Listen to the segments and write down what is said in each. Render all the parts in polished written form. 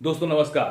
दोस्तों नमस्कार।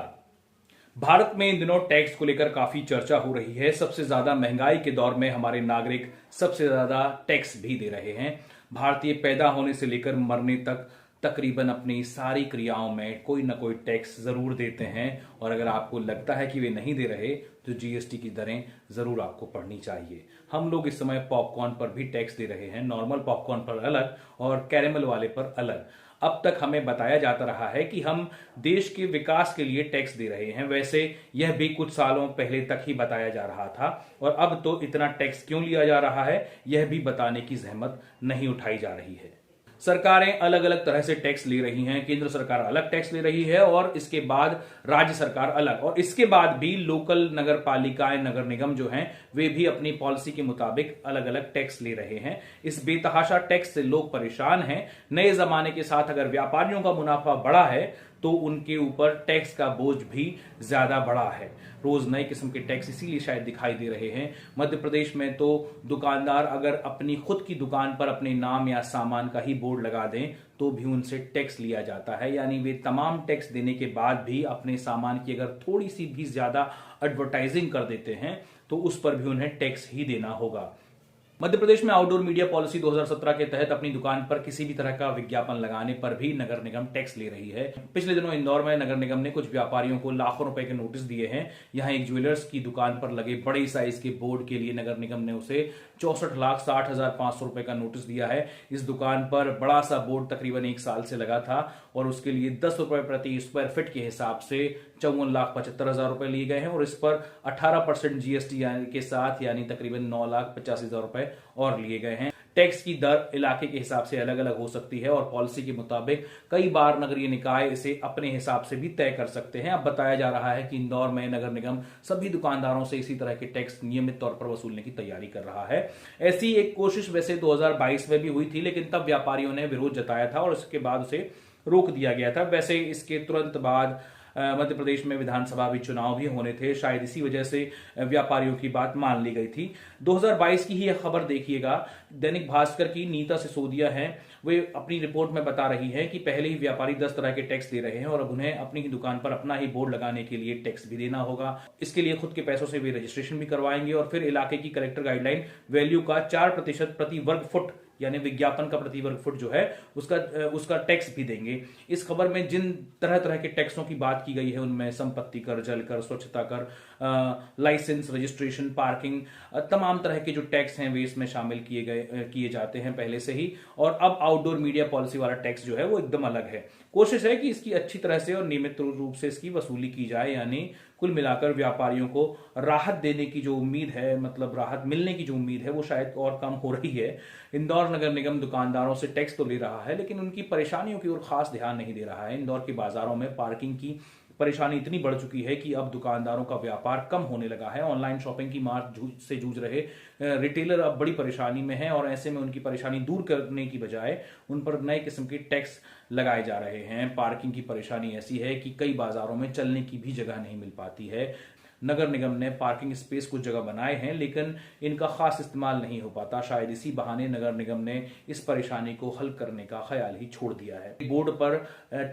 भारत में इन दिनों टैक्स को लेकर काफी चर्चा हो रही है। सबसे ज्यादा महंगाई के दौर में हमारे नागरिक सबसे ज्यादा टैक्स भी दे रहे हैं। भारतीय पैदा होने से लेकर मरने तक तकरीबन अपनी सारी क्रियाओं में कोई ना कोई टैक्स जरूर देते हैं, और अगर आपको लगता है कि वे नहीं दे रहे तो जीएसटी की दरें जरूर आपको पढ़नी चाहिए। हम लोग इस समय पॉपकॉर्न पर भी टैक्स दे रहे हैं, नॉर्मल पॉपकॉर्न पर अलग और कैरेमल वाले पर अलग। अब तक हमें बताया जाता रहा है कि हम देश के विकास के लिए टैक्स दे रहे हैं। वैसे यह भी कुछ सालों पहले तक ही बताया जा रहा था, और अब तो इतना टैक्स क्यों लिया जा रहा है यह भी बताने की जहमत नहीं उठाई जा रही है। सरकारें अलग अलग तरह से टैक्स ले रही हैं। केंद्र सरकार अलग टैक्स ले रही है और इसके बाद राज्य सरकार अलग, और इसके बाद भी लोकल नगर पालिकाएं, नगर निगम जो हैं वे भी अपनी पॉलिसी के मुताबिक अलग अलग टैक्स ले रहे हैं। इस बेतहाशा टैक्स से लोग परेशान हैं। नए जमाने के साथ अगर व्यापारियों का मुनाफा बढ़ा है तो उनके ऊपर टैक्स का बोझ भी ज्यादा बढ़ा है। रोज नए किस्म के टैक्स इसीलिए शायद दिखाई दे रहे हैं। मध्य प्रदेश में तो दुकानदार अगर अपनी खुद की दुकान पर अपने नाम या सामान का ही बोर्ड लगा दें तो भी उनसे टैक्स लिया जाता है। यानी वे तमाम टैक्स देने के बाद भी अपने सामान की अगर थोड़ी सी भी ज्यादा एडवर्टाइजिंग कर देते हैं तो उस पर भी उन्हें टैक्स ही देना होगा। मध्य प्रदेश में आउटडोर मीडिया पॉलिसी 2017 के तहत अपनी दुकान पर किसी भी तरह का विज्ञापन लगाने पर भी नगर निगम टैक्स ले रही है। पिछले दिनों इंदौर में नगर निगम ने कुछ व्यापारियों को लाखों रुपए के नोटिस दिए हैं। यहां एक ज्वेलर्स की दुकान पर लगे बड़े साइज के बोर्ड के लिए नगर निगम ने उसे 64,60,500 रुपए का नोटिस दिया है। इस दुकान पर बड़ा सा बोर्ड तकरीबन 1 साल से लगा था और उसके लिए 10 रुपए प्रति स्क्वायर फीट के हिसाब से 54,75,000 रुपए लिए गए हैं, और इस पर 18% जीएसटी के साथ यानी तकरीबन 9,85,000 रुपए और लिए गए हैं। टैक्स की दर इलाके के हिसाब से अलग अलग हो सकती है और पॉलिसी के मुताबिक कई बार नगरीय निकाय इसे अपने हिसाब से भी तय कर सकते हैं। अब बताया जा रहा है कि इंदौर में नगर निगम सभी दुकानदारों से इसी तरह के टैक्स नियमित तौर पर वसूलने की तैयारी कर रहा है। ऐसी एक कोशिश वैसे 2022 में भी हुई थी, लेकिन तब व्यापारियों ने विरोध जताया था और उसके बाद उसे रोक दिया गया था। वैसे इसके तुरंत बाद मध्य प्रदेश में विधानसभा भी चुनाव भी होने थे, शायद इसी वजह से व्यापारियों की बात मान ली गई थी। 2022 की ही यह खबर देखिएगा, दैनिक भास्कर की नीता सिसोदिया हैं, वे अपनी रिपोर्ट में बता रही है कि पहले ही व्यापारी 10 तरह के टैक्स दे रहे हैं और अब उन्हें अपनी ही दुकान पर अपना ही बोर्ड लगाने के लिए टैक्स भी देना होगा। इसके लिए खुद के पैसों से वे रजिस्ट्रेशन भी करवाएंगे और फिर इलाके की कलेक्टर गाइडलाइन वैल्यू का 4% प्रति वर्ग फुट यानी विज्ञापन का प्रति वर्ग फुट जो है उसका टैक्स भी देंगे। इस खबर में जिन तरह तरह के टैक्सों की बात की गई है उनमें संपत्ति कर, जल कर, स्वच्छता कर, लाइसेंस, रजिस्ट्रेशन, पार्किंग, तमाम तरह के जो टैक्स हैं वे इसमें शामिल किए जाते हैं पहले से ही। और अब आउटडोर मीडिया पॉलिसी वाला टैक्स जो है वो एकदम अलग है। कोशिश है कि इसकी अच्छी तरह से और नियमित रूप से इसकी वसूली की जाए, यानी कुल मिलाकर व्यापारियों को राहत देने की जो उम्मीद है, मतलब राहत मिलने की जो उम्मीद है वो शायद और कम हो रही है। इंदौर नगर निगम दुकानदारों से टैक्स तो ले रहा है लेकिन उनकी परेशानियों की ओर खास ध्यान नहीं दे रहा है। इंदौर के बाजारों में पार्किंग की परेशानी इतनी बढ़ चुकी है कि अब दुकानदारों का व्यापार कम होने लगा है। ऑनलाइन शॉपिंग की मार से जूझ रहे रिटेलर अब बड़ी परेशानी में हैं और ऐसे में उनकी परेशानी दूर करने की बजाय उन पर नए किस्म के टैक्स लगाए जा रहे हैं। पार्किंग की परेशानी ऐसी है कि कई बाजारों में चलने की भी जगह नहीं मिल पाती है। नगर निगम ने पार्किंग स्पेस कुछ जगह बनाए हैं लेकिन इनका खास इस्तेमाल नहीं हो पाता। शायद इसी बहाने नगर निगम ने इस परेशानी को हल करने का ख्याल ही छोड़ दिया है। बोर्ड पर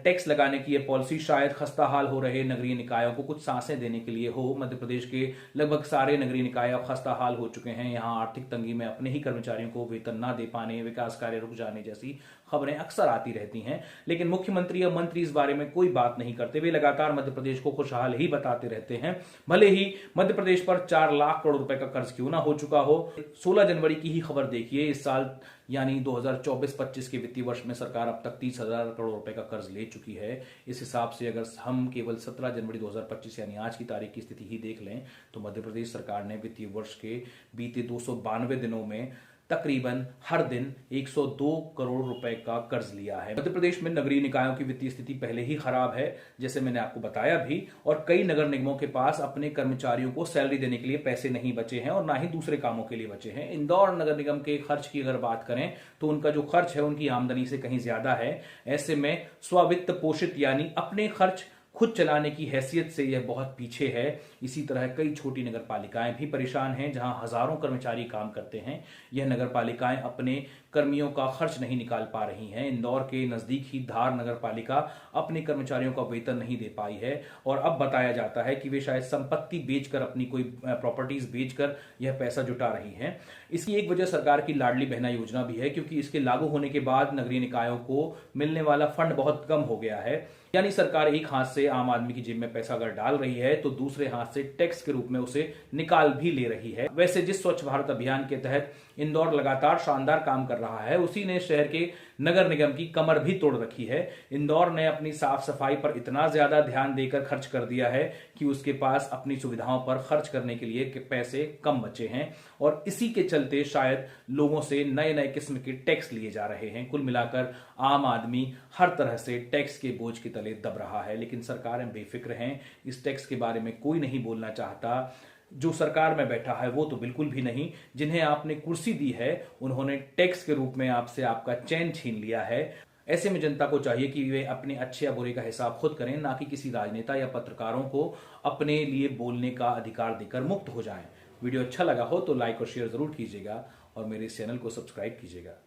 टैक्स लगाने की यह पॉलिसी शायद खस्ताहाल हो रहे नगरीय निकायों को कुछ सांसें देने के लिए हो। मध्य प्रदेश के लगभग सारे नगरीय निकाय अब खस्ताहाल हो चुके हैं। यहाँ आर्थिक तंगी में अपने ही कर्मचारियों को वेतन न दे पाने, विकास कार्य रुक जाने जैसी खबरें अक्सर आती रहती हैं, लेकिन मुख्यमंत्री या मंत्री इस बारे में कोई बात नहीं करते। वे लगातार मध्य प्रदेश को खुशहाल ही बताते रहते हैं, भले ही मध्य प्रदेश पर 4 लाख करोड़ रुपए का कर्ज क्यों ना हो चुका हो। 16 जनवरी की ही खबर देखिए, इस साल यानी 2024-25 के वित्तीय वर्ष में सरकार अब तक 30,000 करोड़ रुपए का कर्ज ले चुकी है। इस हिसाब से अगर हम केवल 17 जनवरी 2025 यानी आज की तारीख की स्थिति ही देख लें तो मध्य प्रदेश सरकार ने वित्तीय वर्ष के बीते 292 दिनों में तकरीबन हर दिन 102 करोड़ रुपए का कर्ज लिया है। मध्य प्रदेश में नगरीय निकायों की वित्तीय स्थिति पहले ही खराब है, जैसे मैंने आपको बताया भी, और कई नगर निगमों के पास अपने कर्मचारियों को सैलरी देने के लिए पैसे नहीं बचे हैं और ना ही दूसरे कामों के लिए बचे हैं। इंदौर नगर निगम के खर्च की अगर बात करें तो उनका जो खर्च है उनकी आमदनी से कहीं ज्यादा है। ऐसे में स्ववित्त पोषित यानी अपने खर्च खुद चलाने की हैसियत से यह बहुत पीछे है। इसी तरह कई छोटी नगर पालिकाएं भी परेशान हैं जहां हजारों कर्मचारी काम करते हैं। यह नगर पालिकाएं अपने कर्मियों का खर्च नहीं निकाल पा रही हैं। इंदौर के नजदीक ही धार नगर पालिका अपने कर्मचारियों का वेतन नहीं दे पाई है और अब बताया जाता है कि वे शायद संपत्ति बेचकर, अपनी कोई प्रॉपर्टीज बेचकर यह पैसा जुटा रही हैं। इसकी एक वजह सरकार की लाडली बहना योजना भी है, क्योंकि इसके लागू होने के बाद नगरीय निकायों को मिलने वाला फंड बहुत कम हो गया है। यानी सरकार एक हाथ से आम आदमी की जेब में पैसा अगर डाल रही है तो दूसरे हाथ से टैक्स के रूप में उसे निकाल भी ले रही है। वैसे जिस स्वच्छ भारत अभियान के तहत इंदौर लगातार शानदार काम कर रहा है, उसी ने शहर के नगर निगम की कमर भी तोड़ रखी है। इंदौर ने अपनी साफ सफाई पर इतना ज्यादा ध्यान देकर खर्च कर दिया है कि उसके पास अपनी सुविधाओं पर खर्च करने के लिए पैसे कम बचे हैं और इसी के चलते शायद लोगों से नए नए किस्म के टैक्स लिए जा रहे हैं। कुल मिलाकर आम आदमी हर तरह से टैक्स के बोझ के तले दब रहा है, लेकिन सरकारें बेफिक्र हैं। इस टैक्स के बारे में कोई नहीं बोलना चाहता। जो सरकार में बैठा है वो तो बिल्कुल भी नहीं। जिन्हें आपने कुर्सी दी है उन्होंने टैक्स के रूप में आपसे आपका चैन छीन लिया है। ऐसे में जनता को चाहिए कि वे अपने अच्छे या बुरे का हिसाब खुद करें, ना कि किसी राजनेता या पत्रकारों को अपने लिए बोलने का अधिकार देकर मुक्त हो जाएं। वीडियो अच्छा लगा हो तो लाइक और शेयर जरूर कीजिएगा और मेरे इस चैनल को सब्सक्राइब कीजिएगा।